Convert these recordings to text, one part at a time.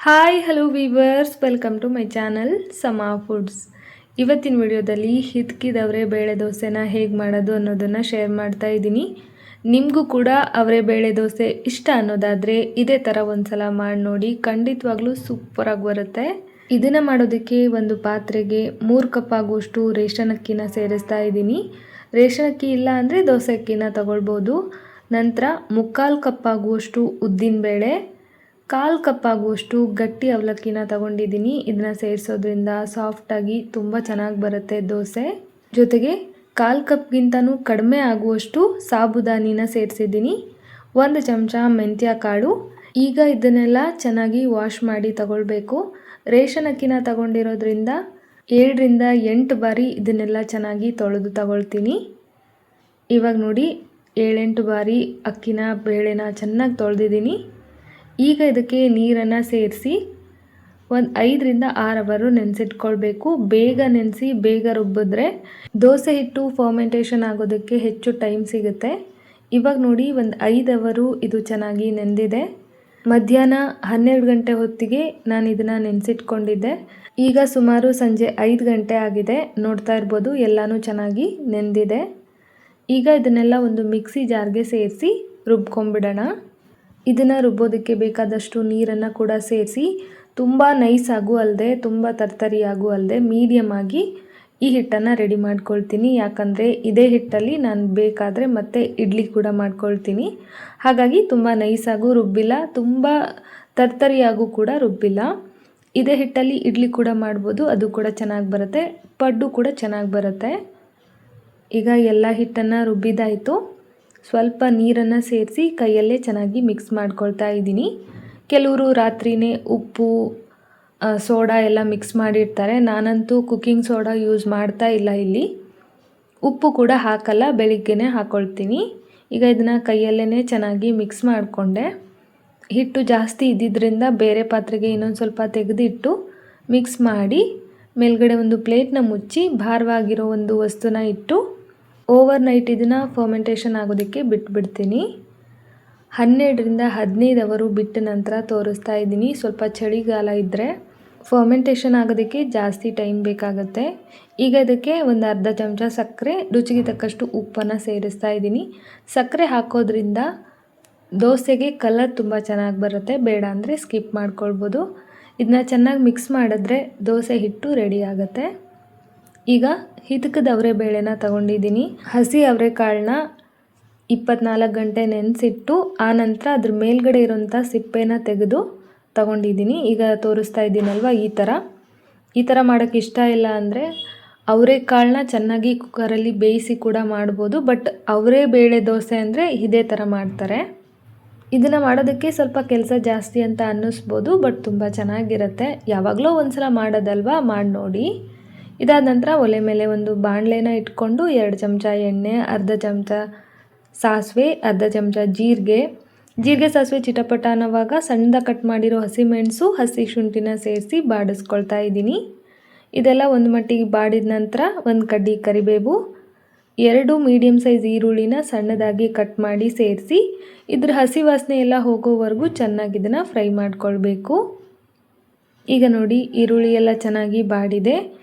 Hi hello viewers, welcome to my channel Sama foods. ಇವತ್ತಿನ ವಿಡಿಯೋದಲ್ಲಿ ಹಿತ್ಕಿದವರೆ ಬೇಳೆ ದೋಸೆನ ಹೇಗೆ ಮಾಡೋದು ಅನ್ನೋದನ್ನು ಶೇರ್ ಮಾಡ್ತಾ ಇದ್ದೀನಿ. ನಿಮಗೂ ಕೂಡ ಅವರೇ ಬೇಳೆ ದೋಸೆ ಇಷ್ಟ ಅನ್ನೋದಾದರೆ ಇದೇ ಥರ ಒಂದು ಸಲ ಮಾಡಿ ನೋಡಿ, ಖಂಡಿತವಾಗ್ಲೂ ಸೂಪರಾಗಿ ಬರುತ್ತೆ. ಇದನ್ನು ಮಾಡೋದಕ್ಕೆ ಒಂದು ಪಾತ್ರೆಗೆ 3 ಕಪ್ ಆಗುವಷ್ಟು ರೇಷನ್ ಅಕ್ಕಿನ ಸೇರಿಸ್ತಾ ಇದ್ದೀನಿ. ರೇಷನ್ ಅಕ್ಕಿ ಇಲ್ಲ ಅಂದರೆ ದೋಸೆ ಅಕ್ಕಿನ ತಗೊಳ್ಬೋದು. ನಂತರ 3/4 ಕಪ್ ಆಗುವಷ್ಟು ಉದ್ದಿನಬೇಳೆ, 1/4 ಕಪ್ ಆಗುವಷ್ಟು ಗಟ್ಟಿ ಅವಲಕ್ಕಿನ ತಗೊಂಡಿದ್ದೀನಿ. ಇದನ್ನ ಸೇರಿಸೋದ್ರಿಂದ ಸಾಫ್ಟಾಗಿ ತುಂಬ ಚೆನ್ನಾಗಿ ಬರುತ್ತೆ ದೋಸೆ. ಜೊತೆಗೆ 1/4 ಕಪ್ಗಿಂತನೂ ಕಡಿಮೆ ಆಗುವಷ್ಟು ಸಾಬುದಾನಿನ ಸೇರಿಸಿದ್ದೀನಿ. 1 ಚಮಚ ಮೆಂತ್ಯ ಕಾಳು. ಈಗ ಇದನ್ನೆಲ್ಲ ಚೆನ್ನಾಗಿ ವಾಶ್ ಮಾಡಿ ತಗೊಳ್ಬೇಕು. ರೇಷನ್ ಅಕ್ಕಿನ ತಗೊಂಡಿರೋದ್ರಿಂದ 7 ರಿಂದ 8 ಬಾರಿ ಇದನ್ನೆಲ್ಲ ಚೆನ್ನಾಗಿ ತೊಳೆದು ತಗೊಳ್ತೀನಿ. ಇವಾಗ ನೋಡಿ 7-8 ಬಾರಿ ಅಕ್ಕಿನ ಬೇಳೆನ ಚೆನ್ನಾಗಿ ತೊಳೆದಿದ್ದೀನಿ. ಈಗ ಇದಕ್ಕೆ ನೀರನ್ನು ಸೇರಿಸಿ ಒಂದು 5 ರಿಂದ 6 ಅವರು ನೆನೆಸಿಟ್ಕೊಳ್ಬೇಕು. ಬೇಗ ನೆನೆಸಿ ಬೇಗ ರುಬ್ಬಿದ್ರೆ ದೋಸೆ ಹಿಟ್ಟು ಫರ್ಮೆಂಟೇಷನ್ ಆಗೋದಕ್ಕೆ ಹೆಚ್ಚು ಟೈಮ್ ಸಿಗುತ್ತೆ. ಇವಾಗ ನೋಡಿ ಒಂದು 5 ಅವರು ಇದು ಚೆನ್ನಾಗಿ ನೆಂದಿದೆ. ಮಧ್ಯಾಹ್ನ 12 ಗಂಟೆ ಹೊತ್ತಿಗೆ ನಾನು ಇದನ್ನು ನೆನೆಸಿಟ್ಕೊಂಡಿದ್ದೆ. ಈಗ ಸುಮಾರು ಸಂಜೆ 5 ಗಂಟೆ ಆಗಿದೆ. ನೋಡ್ತಾ ಇರ್ಬೋದು ಎಲ್ಲನೂ ಚೆನ್ನಾಗಿ ನೆಂದಿದೆ. ಈಗ ಇದನ್ನೆಲ್ಲ ಒಂದು ಮಿಕ್ಸಿ ಜಾರ್ಗೆ ಸೇರಿಸಿ ರುಬ್ಕೊಂಡ್ಬಿಡೋಣ. ಇದನ್ನು ರುಬ್ಬೋದಕ್ಕೆ ಬೇಕಾದಷ್ಟು ನೀರನ್ನು ಕೂಡ ಸೇರಿಸಿ ತುಂಬ ನೈಸಾಗೂ ಅಲ್ಲದೆ ತುಂಬ ತರ್ತರಿಯಾಗೂ ಅಲ್ಲದೆ ಮೀಡಿಯಮ್ ಆಗಿ ಈ ಹಿಟ್ಟನ್ನು ರೆಡಿ ಮಾಡ್ಕೊಳ್ತೀನಿ. ಯಾಕಂದರೆ ಇದೇ ಹಿಟ್ಟಲ್ಲಿ ನಾನು ಬೇಕಾದರೆ ಮತ್ತೆ ಇಡ್ಲಿ ಕೂಡ ಮಾಡ್ಕೊಳ್ತೀನಿ. ಹಾಗಾಗಿ ತುಂಬ ನೈಸಾಗೂ ರುಬ್ಬಿಲ್ಲ, ತುಂಬ ತರ್ತರಿಯಾಗೂ ಕೂಡ ರುಬ್ಬಿಲ್ಲ. ಇದೇ ಹಿಟ್ಟಲ್ಲಿ ಇಡ್ಲಿ ಕೂಡ ಮಾಡ್ಬೋದು, ಅದು ಕೂಡ ಚೆನ್ನಾಗಿ ಬರುತ್ತೆ. ಪಡ್ಡು ಕೂಡ ಚೆನ್ನಾಗಿ ಬರುತ್ತೆ. ಈಗ ಎಲ್ಲ ಹಿಟ್ಟನ್ನು ರುಬ್ಬಿದಾಯಿತು. ಸ್ವಲ್ಪ ನೀರನ್ನು ಸೇರಿಸಿ ಕೈಯಲ್ಲೇ ಚೆನ್ನಾಗಿ ಮಿಕ್ಸ್ ಮಾಡ್ಕೊಳ್ತಾ ಇದ್ದೀನಿ. ಕೆಲವರು ರಾತ್ರಿಯೇ ಉಪ್ಪು ಸೋಡಾ ಎಲ್ಲ ಮಿಕ್ಸ್ ಮಾಡಿರ್ತಾರೆ. ನಾನಂತೂ ಕುಕ್ಕಿಂಗ್ ಸೋಡಾ ಯೂಸ್ ಮಾಡ್ತಾ ಇಲ್ಲ. ಇಲ್ಲಿ ಉಪ್ಪು ಕೂಡ ಹಾಕಲ್ಲ, ಬೆಳಿಗ್ಗೆನೇ ಹಾಕ್ಕೊಳ್ತೀನಿ. ಈಗ ಇದನ್ನು ಕೈಯಲ್ಲೇ ಚೆನ್ನಾಗಿ ಮಿಕ್ಸ್ ಮಾಡಿಕೊಂಡೆ. ಹಿಟ್ಟು ಜಾಸ್ತಿ ಇದ್ದಿದ್ದರಿಂದ ಬೇರೆ ಪಾತ್ರೆಗೆ ಇನ್ನೊಂದು ಸ್ವಲ್ಪ ತೆಗೆದಿಟ್ಟು ಮಿಕ್ಸ್ ಮಾಡಿ ಮೇಲ್ಗಡೆ ಒಂದು ಪ್ಲೇಟ್ನ ಮುಚ್ಚಿ ಭಾರವಾಗಿರೋ ಒಂದು ವಸ್ತುನ ಇಟ್ಟು ಓವರ್ ನೈಟ್ ಇದನ್ನು ಫರ್ಮೆಂಟೇಷನ್ ಆಗೋದಕ್ಕೆ ಬಿಟ್ಬಿಡ್ತೀನಿ. 12 ರಿಂದ 15 ಅವರು ಬಿಟ್ಟ ನಂತರ ತೋರಿಸ್ತಾ ಇದ್ದೀನಿ. ಸ್ವಲ್ಪ ಚಳಿಗಾಲ ಇದ್ದರೆ ಫರ್ಮೆಂಟೇಷನ್ ಆಗೋದಕ್ಕೆ ಜಾಸ್ತಿ ಟೈಮ್ ಬೇಕಾಗುತ್ತೆ. ಈಗ ಇದಕ್ಕೆ ಒಂದು ಅರ್ಧ ಚಮಚ ಸಕ್ಕರೆ, ರುಚಿಗೆ ತಕ್ಕಷ್ಟು ಉಪ್ಪನ್ನು ಸೇರಿಸ್ತಾ ಇದ್ದೀನಿ. ಸಕ್ಕರೆ ಹಾಕೋದ್ರಿಂದ ದೋಸೆಗೆ ಕಲರ್ ತುಂಬ ಚೆನ್ನಾಗಿ ಬರುತ್ತೆ. ಬೇಡ ಅಂದರೆ ಸ್ಕಿಪ್ ಮಾಡ್ಕೊಳ್ಬೋದು. ಇದನ್ನ ಚೆನ್ನಾಗಿ ಮಿಕ್ಸ್ ಮಾಡಿದ್ರೆ ದೋಸೆ ಹಿಟ್ಟು ರೆಡಿ ಆಗುತ್ತೆ. ಈಗ ಹಿತಕದ ಅವರೆಬೇಳೆನ ತಗೊಂಡಿದ್ದೀನಿ. ಹಸಿ ಅವರೆಕಾಳನ್ನ 24 ಗಂಟೆ ನೆನೆಸಿಟ್ಟು ಆನಂತರ ಅದ್ರ ಮೇಲ್ಗಡೆ ಇರೋಂಥ ಸಿಪ್ಪೆನ ತೆಗೆದು ತಗೊಂಡಿದ್ದೀನಿ. ಈಗ ತೋರಿಸ್ತಾ ಇದ್ದೀನಲ್ವ, ಈ ಥರ ಮಾಡೋಕ್ಕೆ ಇಷ್ಟ ಇಲ್ಲ ಅಂದರೆ ಅವರೆಕಾಳನ್ನ ಚೆನ್ನಾಗಿ ಕುಕ್ಕರಲ್ಲಿ ಬೇಯಿಸಿ ಕೂಡ ಮಾಡ್ಬೋದು. ಬಟ್ ಅವರೆಬೇಳೆ ದೋಸೆ ಅಂದರೆ ಇದೇ ಥರ ಮಾಡ್ತಾರೆ. ಇದನ್ನು ಮಾಡೋದಕ್ಕೆ ಸ್ವಲ್ಪ ಕೆಲಸ ಜಾಸ್ತಿ ಅಂತ ಅನ್ನಿಸ್ಬೋದು, ಬಟ್ ತುಂಬ ಚೆನ್ನಾಗಿರುತ್ತೆ. ಯಾವಾಗಲೂ ಒಂದು ಸಲ ಮಾಡೋದಲ್ವ, ಮಾಡಿ ನೋಡಿ. ಇದಾದ ನಂತರ ಒಲೆ ಮೇಲೆ ಒಂದು ಬಾಣಲೆನ ಇಟ್ಕೊಂಡು 2 ಚಮಚ ಎಣ್ಣೆ, ಅರ್ಧ ಚಮಚ ಸಾಸಿವೆ, ಅರ್ಧ ಚಮಚ ಜೀರಿಗೆ ಸಾಸಿವೆ ಚಿಟಪಟ ಅನ್ನೋವಾಗ ಸಣ್ಣದಾಗಿ ಕಟ್ ಮಾಡಿರೋ ಹಸಿಮೆಣಸು, ಹಸಿ ಶುಂಠಿನ ಸೇರಿಸಿ ಬಾಡಿಸ್ಕೊಳ್ತಾ ಇದ್ದೀನಿ. ಇದೆಲ್ಲ ಒಂದು ಮಟ್ಟಿಗೆ ಬಾಡಿದ ನಂತರ ಒಂದು ಕಡ್ಡಿ ಕರಿಬೇವು, 2 ಮೀಡಿಯಮ್ ಸೈಜ್ ಈರುಳ್ಳಿನ ಸಣ್ಣದಾಗಿ ಕಟ್ ಮಾಡಿ ಸೇರಿಸಿ ಇದ್ರ ಹಸಿ ವಾಸನೆ ಎಲ್ಲ ಹೋಗೋವರೆಗೂ ಚೆನ್ನಾಗಿ ಇದನ್ನು ಫ್ರೈ ಮಾಡ್ಕೊಳ್ಬೇಕು. ಈಗ ನೋಡಿ ಈರುಳ್ಳಿ ಎಲ್ಲ ಚೆನ್ನಾಗಿ ಬಾಡಿದೆ.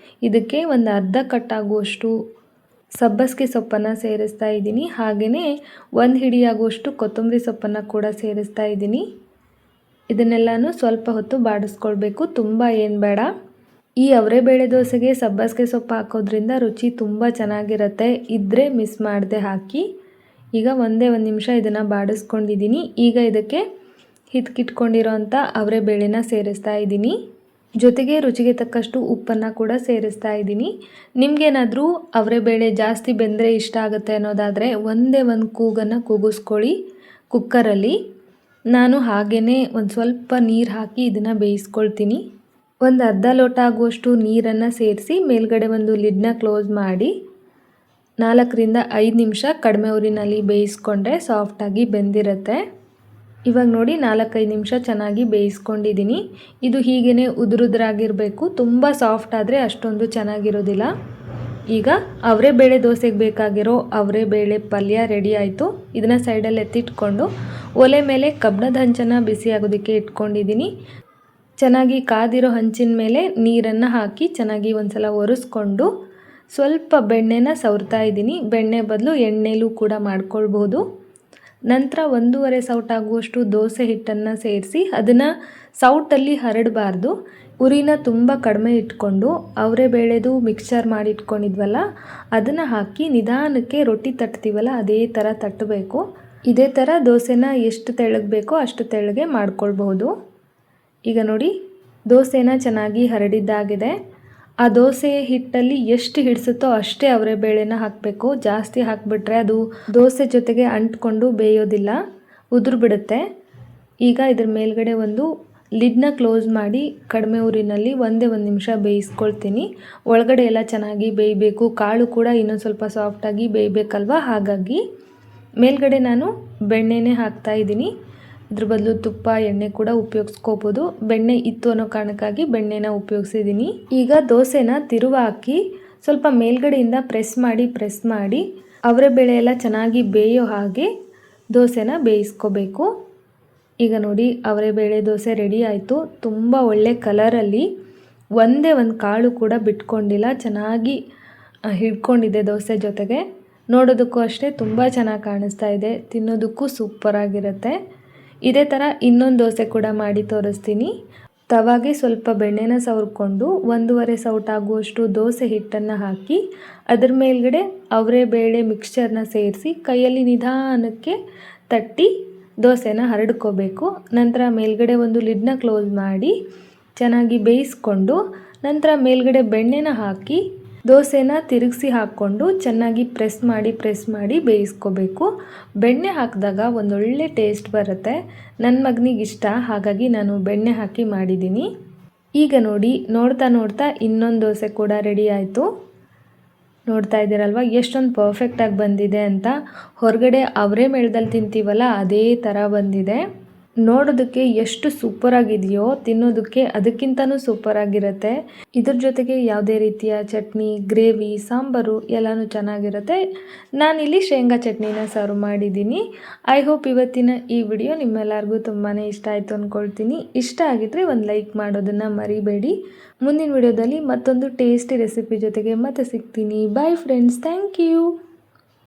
ಇದಕ್ಕೆ ಒಂದು ಅರ್ಧ ಕಟ್ಟಾಗುವಷ್ಟು ಸಬ್ಬಸಿಗೆ ಸೊಪ್ಪನ್ನು ಸೇರಿಸ್ತಾ ಇದ್ದೀನಿ. ಹಾಗೆಯೇ 1 ಹಿಡಿಯಾಗುವಷ್ಟು ಕೊತ್ತಂಬರಿ ಸೊಪ್ಪನ್ನು ಕೂಡ ಸೇರಿಸ್ತಾ ಇದ್ದೀನಿ. ಇದನ್ನೆಲ್ಲನೂ ಸ್ವಲ್ಪ ಹೊತ್ತು ಬಾಡಿಸ್ಕೊಳ್ಬೇಕು, ತುಂಬ ಏನು ಬೇಡ. ಈ ಅವರೆಬೇಳೆ ದೋಸೆಗೆ ಸಬ್ಬಸಿಗೆ ಸೊಪ್ಪು ಹಾಕೋದ್ರಿಂದ ರುಚಿ ತುಂಬ ಚೆನ್ನಾಗಿರುತ್ತೆ. ಇದ್ದರೆ ಮಿಸ್ ಮಾಡದೆ ಹಾಕಿ. ಈಗ ಒಂದೇ 1 ನಿಮಿಷ ಇದನ್ನು ಬಾಡಿಸ್ಕೊಂಡಿದ್ದೀನಿ. ಈಗ ಇದಕ್ಕೆ ಹಿತ್ಕಿಟ್ಕೊಂಡಿರೋಂಥ ಅವರೆಬೇಳೆನ ಸೇರಿಸ್ತಾ ಇದ್ದೀನಿ. ಜೊತೆಗೆ ರುಚಿಗೆ ತಕ್ಕಷ್ಟು ಉಪ್ಪನ್ನು ಕೂಡ ಸೇರಿಸ್ತಾ ಇದ್ದೀನಿ. ನಿಮಗೇನಾದರೂ ಅವರೆಬೇಳೆ ಜಾಸ್ತಿ ಬೆಂದರೆ ಇಷ್ಟ ಆಗುತ್ತೆ ಅನ್ನೋದಾದರೆ ಒಂದೇ ಒಂದು ಕೂಗನ್ನು ಕೂಗಿಸ್ಕೊಳ್ಳಿ ಕುಕ್ಕರಲ್ಲಿ. ನಾನು ಹಾಗೆಯೇ ಒಂದು ಸ್ವಲ್ಪ ನೀರು ಹಾಕಿ ಇದನ್ನು ಬೇಯಿಸ್ಕೊಳ್ತೀನಿ. ಒಂದು ಅರ್ಧ ಲೋಟ ಆಗುವಷ್ಟು ನೀರನ್ನು ಸೇರಿಸಿ ಮೇಲ್ಗಡೆ ಒಂದು ಲಿಡ್ನ ಕ್ಲೋಸ್ ಮಾಡಿ 4 ರಿಂದ 5 ನಿಮಿಷ ಕಡಿಮೆ ಉರಿನಲ್ಲಿ ಬೇಯಿಸ್ಕೊಂಡ್ರೆ ಸಾಫ್ಟಾಗಿ ಬೆಂದಿರುತ್ತೆ. ಇವಾಗ ನೋಡಿ 4-5 ನಿಮಿಷ ಚೆನ್ನಾಗಿ ಬೇಯಿಸ್ಕೊಂಡಿದ್ದೀನಿ. ಇದು ಹೀಗೇ ಉದುರುದ್ರಾಗಿರಬೇಕು. ತುಂಬ ಸಾಫ್ಟ್ ಆದರೆ ಅಷ್ಟೊಂದು ಚೆನ್ನಾಗಿರೋದಿಲ್ಲ. ಈಗ ಅವರೆಬೇಳೆ ದೋಸೆಗೆ ಬೇಕಾಗಿರೋ ಅವರೆಬೇಳೆ ಪಲ್ಯ ರೆಡಿ ಆಯಿತು. ಇದನ್ನು ಸೈಡಲ್ಲಿ ಎತ್ತಿಟ್ಕೊಂಡು ಒಲೆ ಮೇಲೆ ಕಬ್ಬಿಣದ ಹಂಚನ್ನು ಬಿಸಿ ಆಗೋದಕ್ಕೆ ಇಟ್ಕೊಂಡಿದ್ದೀನಿ. ಚೆನ್ನಾಗಿ ಕಾದಿರೋ ಹಂಚಿನ ಮೇಲೆ ನೀರನ್ನು ಹಾಕಿ ಚೆನ್ನಾಗಿ ಒಂದ್ಸಲ ಒರೆಸ್ಕೊಂಡು ಸ್ವಲ್ಪ ಬೆಣ್ಣೆನ ಸವರ್ತಾ ಇದ್ದೀನಿ. ಬೆಣ್ಣೆ ಬದಲು ಎಣ್ಣೆಲೂ ಕೂಡ ಮಾಡ್ಕೊಳ್ಬೋದು. ನಂತರ 1.5 ಸೌಟಾಗುವಷ್ಟು ದೋಸೆ ಹಿಟ್ಟನ್ನು ಸೇರಿಸಿ ಅದನ್ನು ಸೌಟಲ್ಲಿ ಹರಡಬಾರ್ದು. ಉರಿನ ತುಂಬ ಕಡಿಮೆ ಇಟ್ಕೊಂಡು ಅವರೇ ಬೇಳೆದು ಮಿಕ್ಸ್ಚರ್ ಮಾಡಿ ಇಟ್ಕೊಂಡಿದ್ವಲ್ಲ ಅದನ್ನು ಹಾಕಿ ನಿಧಾನಕ್ಕೆ ರೊಟ್ಟಿ ತಟ್ತೀವಲ್ಲ ಅದೇ ಥರ ತಟ್ಟಬೇಕು. ಇದೇ ಥರ ದೋಸೆನ ಎಷ್ಟು ತೆಳ್ಳಗೆ ಬೇಕೋ ಅಷ್ಟು ತೆಳ್ಳಗೆ ಮಾಡ್ಕೊಳ್ಬಹುದು. ಈಗ ನೋಡಿ ದೋಸೆನ ಚೆನ್ನಾಗಿ ಹರಡಿದ್ದಾಗಿದೆ. ಆ ದೋಸೆ ಹಿಟ್ಟಲ್ಲಿ ಎಷ್ಟು ಹಿಡಿಸುತ್ತೋ ಅಷ್ಟೇ ಅವರೇ ಬೇಳೆನ ಹಾಕಬೇಕು. ಜಾಸ್ತಿ ಹಾಕಿಬಿಟ್ರೆ ಅದು ದೋಸೆ ಜೊತೆಗೆ ಅಂಟ್ಕೊಂಡು ಬೇಯೋದಿಲ್ಲ, ಉದುರು ಬಿಡುತ್ತೆ. ಈಗ ಇದ್ರ ಮೇಲ್ಗಡೆ ಒಂದು ಲಿಡ್ನ ಕ್ಲೋಸ್ ಮಾಡಿ ಕಡಿಮೆ ಉರಿನಲ್ಲಿ ಒಂದೇ 1 ನಿಮಿಷ ಬೇಯಿಸ್ಕೊಳ್ತೀನಿ. ಒಳಗಡೆ ಎಲ್ಲ ಚೆನ್ನಾಗಿ ಬೇಯಬೇಕು, ಕಾಳು ಕೂಡ ಇನ್ನೊಂದು ಸ್ವಲ್ಪ ಸಾಫ್ಟಾಗಿ ಬೇಯಬೇಕಲ್ವ. ಹಾಗಾಗಿ ಮೇಲ್ಗಡೆ ನಾನು ಬೆಣ್ಣೆನೇ ಹಾಕ್ತಾಯಿದ್ದೀನಿ. ಇದ್ರ ಬದಲು ತುಪ್ಪ ಎಣ್ಣೆ ಕೂಡ ಉಪಯೋಗಿಸ್ಕೋಬೋದು. ಬೆಣ್ಣೆ ಇತ್ತು ಅನ್ನೋ ಕಾರಣಕ್ಕಾಗಿ ಬೆಣ್ಣೆನ ಉಪಯೋಗಿಸಿದ್ದೀನಿ. ಈಗ ದೋಸೆನ ತಿರುವು ಹಾಕಿ ಸ್ವಲ್ಪ ಮೇಲ್ಗಡೆಯಿಂದ ಪ್ರೆಸ್ ಮಾಡಿ ಅವರೇ ಬೇಳೆ ಎಲ್ಲ ಚೆನ್ನಾಗಿ ಬೇಯೋ ಹಾಗೆ ದೋಸೆನ ಬೇಯಿಸ್ಕೋಬೇಕು. ಈಗ ನೋಡಿ ಅವರೇ ಬೇಳೆ ದೋಸೆ ರೆಡಿ ಆಯಿತು. ತುಂಬ ಒಳ್ಳೆ ಕಲರಲ್ಲಿ ಒಂದೇ ಒಂದು ಕಾಳು ಕೂಡ ಬಿಟ್ಕೊಂಡಿಲ್ಲ, ಚೆನ್ನಾಗಿ ಹಿಡ್ಕೊಂಡಿದೆ ದೋಸೆ ಜೊತೆಗೆ. ನೋಡೋದಕ್ಕೂ ಅಷ್ಟೇ ತುಂಬ ಚೆನ್ನಾಗಿ ಕಾಣಿಸ್ತಾ ಇದೆ, ತಿನ್ನೋದಕ್ಕೂ ಸೂಪರಾಗಿರುತ್ತೆ. ಇದೇ ಥರ ಇನ್ನೊಂದು ದೋಸೆ ಕೂಡ ಮಾಡಿ ತೋರಿಸ್ತೀನಿ. ತವಾಗೆ ಸ್ವಲ್ಪ ಬೆಣ್ಣೆನ ಸವರ್ಕೊಂಡು 1.5 ಸೌಟಾಗುವಷ್ಟು ದೋಸೆ ಹಿಟ್ಟನ್ನು ಹಾಕಿ ಅದ್ರ ಮೇಲ್ಗಡೆ ಅವರೇ ಬೇಳೆ ಮಿಕ್ಸ್ಚರ್ನ ಸೇರಿಸಿ ಕೈಯಲ್ಲಿ ನಿಧಾನಕ್ಕೆ ತಟ್ಟಿ ದೋಸೆನ ಹರಡ್ಕೋಬೇಕು. ನಂತರ ಮೇಲ್ಗಡೆ ಒಂದು ಲಿಡ್ನ ಕ್ಲೋಸ್ ಮಾಡಿ ಚೆನ್ನಾಗಿ ಬೇಯಿಸ್ಕೊಂಡು ನಂತರ ಮೇಲ್ಗಡೆ ಬೆಣ್ಣೆನ ಹಾಕಿ ದೋಸೆನ ತಿರುಗಿಸಿ ಹಾಕ್ಕೊಂಡು ಚೆನ್ನಾಗಿ ಪ್ರೆಸ್ ಮಾಡಿ ಬೇಯಿಸ್ಕೋಬೇಕು. ಬೆಣ್ಣೆ ಹಾಕಿದಾಗ ಒಂದೊಳ್ಳೆ ಟೇಸ್ಟ್ ಬರುತ್ತೆ. ನನ್ನ ಮಗನಿಗೆ ಇಷ್ಟ, ಹಾಗಾಗಿ ನಾನು ಬೆಣ್ಣೆ ಹಾಕಿ ಮಾಡಿದ್ದೀನಿ. ಈಗ ನೋಡಿ ನೋಡ್ತಾ ಇನ್ನೊಂದು ದೋಸೆ ಕೂಡ ರೆಡಿ ಆಯಿತು. ನೋಡ್ತಾ ಇದ್ದೀರಲ್ವ ಎಷ್ಟೊಂದು ಪರ್ಫೆಕ್ಟಾಗಿ ಬಂದಿದೆ ಅಂತ. ಹೊರಗಡೆ ಅವರೇ ಮೇಳದಲ್ಲಿ ತಿಂತೀವಲ್ಲ ಅದೇ ಥರ ಬಂದಿದೆ. ನೋಡೋದಕ್ಕೆ ಎಷ್ಟು ಸೂಪರಾಗಿದೆಯೋ ತಿನ್ನೋದಕ್ಕೆ ಅದಕ್ಕಿಂತನೂ ಸೂಪರಾಗಿರುತ್ತೆ. ಇದ್ರ ಜೊತೆಗೆ ಯಾವುದೇ ರೀತಿಯ ಚಟ್ನಿ, ಗ್ರೇವಿ, ಸಾಂಬಾರು ಎಲ್ಲನೂ ಚೆನ್ನಾಗಿರುತ್ತೆ. ನಾನಿಲ್ಲಿ ಶೇಂಗಾ ಚಟ್ನಿನ ಸರ್ವ್ ಮಾಡಿದ್ದೀನಿ. ಐ ಹೋಪ್ ಇವತ್ತಿನ ಈ ವಿಡಿಯೋ ನಿಮ್ಮೆಲ್ಲರಿಗೂ ತುಂಬಾ ಇಷ್ಟ ಆಯಿತು ಅಂದ್ಕೊಳ್ತೀನಿ. ಇಷ್ಟ ಆಗಿದ್ರೆ ಒಂದು ಲೈಕ್ ಮಾಡೋದನ್ನು ಮರಿಬೇಡಿ. ಮುಂದಿನ ವಿಡಿಯೋದಲ್ಲಿ ಮತ್ತೊಂದು ಟೇಸ್ಟಿ ರೆಸಿಪಿ ಜೊತೆಗೆ ಮತ್ತೆ ಸಿಗ್ತೀನಿ. Bye friends, thank you.